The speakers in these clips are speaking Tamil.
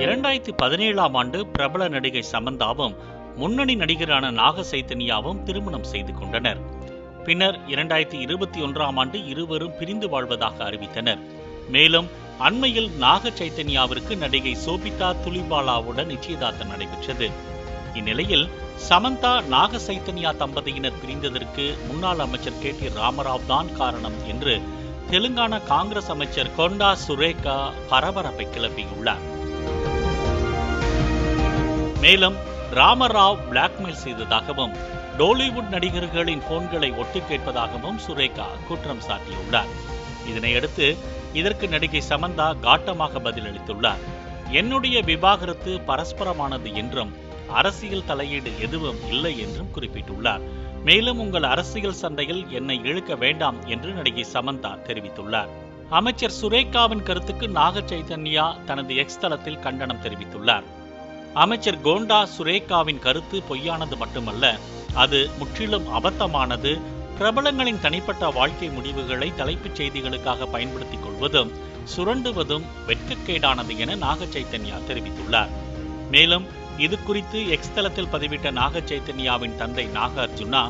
2017ஆம் ஆண்டு பிரபல நடிகை சமந்தாவும் முன்னணி நடிகரான நாக சைத்தன்யாவும் திருமணம் செய்து கொண்டனர். பின்னர் 2021ஆம் ஆண்டு இருவரும் பிரிந்து வாழ்வதாக அறிவித்தனர். மேலும் அண்மையில் நாக சைத்தன்யாவிற்கு நடிகை சோபிதா துலிபாலாவுடன் நிச்சயதார்த்தம் நடைபெற்றது. இந்நிலையில் சமந்தா நாக சைத்தன்யா தம்பதியினர் பிரிந்ததற்கு முன்னாள் அமைச்சர் KT ராமராவ் தான் காரணம் என்று தெலுங்கானா காங்கிரஸ் அமைச்சர் கொண்டா சுரேகா பரபரப்பை கிளப்பியுள்ளார். மேலும் ராமராவ் பிளாக்மெயில் செய்ததாகவும் டோலிவுட் நடிகர்களின் போன்களை ஒட்டு கேட்பதாகவும் சுரேகா குற்றம் சாட்டியுள்ளார். இதனையடுத்து இதற்கு நடிகை சமந்தா காட்டமாக பதிலளித்துள்ளார். என்னுடைய விவாகரத்து பரஸ்பரமானது என்றும் அரசியல் தலையீடு எதுவும் இல்லை என்றும் குறிப்பிட்டுள்ளார். மேலும் உங்கள் அரசியல் சண்டையில் என்னை இழுக்க வேண்டாம் என்று நடிகை சமந்தா தெரிவித்துள்ளார். அமைச்சர் சுரேகாவின் கருத்துக்கு நாக சைத்தன்யா தனது எக்ஸ் தளத்தில் கண்டனம் தெரிவித்துள்ளார். அமைச்சர் கோண்டா சுரேகாவின் கருத்து பொய்யானது மட்டுமல்ல, அது முற்றிலும் அபத்தமானது. பிரபலங்களின் தனிப்பட்ட வாழ்க்கை முடிவுகளை தலைப்புச் செய்திகளுக்காக பயன்படுத்திக் கொள்வதும் சுரண்டுவதும் வெட்கக்கேடானது என நாக சைத்தன்யா தெரிவித்துள்ளார். மேலும் இது குறித்து எக்ஸ் தளத்தில் பதிவிட்ட நாக சைத்தன்யாவின் தந்தை நாக அர்ஜுனா,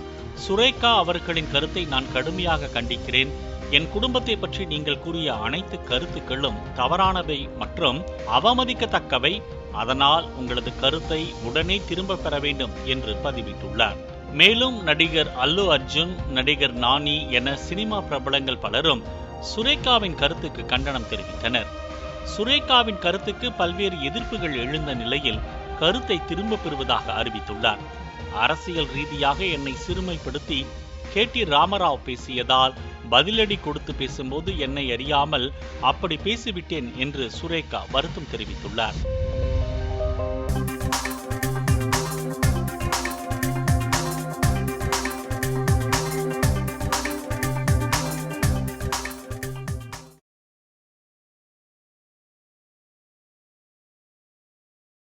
சுரேகா அவர்களின் கருத்தை நான் கடுமையாக கண்டிக்கிறேன். என் குடும்பத்தை பற்றி நீங்கள் கூறிய அனைத்து கருத்துக்களும் தவறானவை மற்றும் அவமதிக்கத்தக்கவை. அதனால் உங்களது கருத்தை உடனே திரும்ப பெற வேண்டும் என்று பதிவிட்டுள்ளார். மேலும் நடிகர் அல்லு அர்ஜுன், நடிகர் நானி என சினிமா பிரபலங்கள் பலரும் சுரேகாவின் கருத்துக்கு கண்டனம் தெரிவித்தனர். சுரேகாவின் கருத்துக்கு பல்வேறு எதிர்ப்புகள் எழுந்த நிலையில் கருத்தை திரும்ப பெறுவதாக அறிவித்துள்ளார். அரசியல் ரீதியாக என்னை சிறுமைப்படுத்தி KT ராமராவ் பேசியதால் பதிலடி கொடுத்து பேசும்போது என்னை அறியாமல் அப்படி பேசிவிட்டேன் என்று சுரேகா வருத்தம் தெரிவித்துள்ளார்.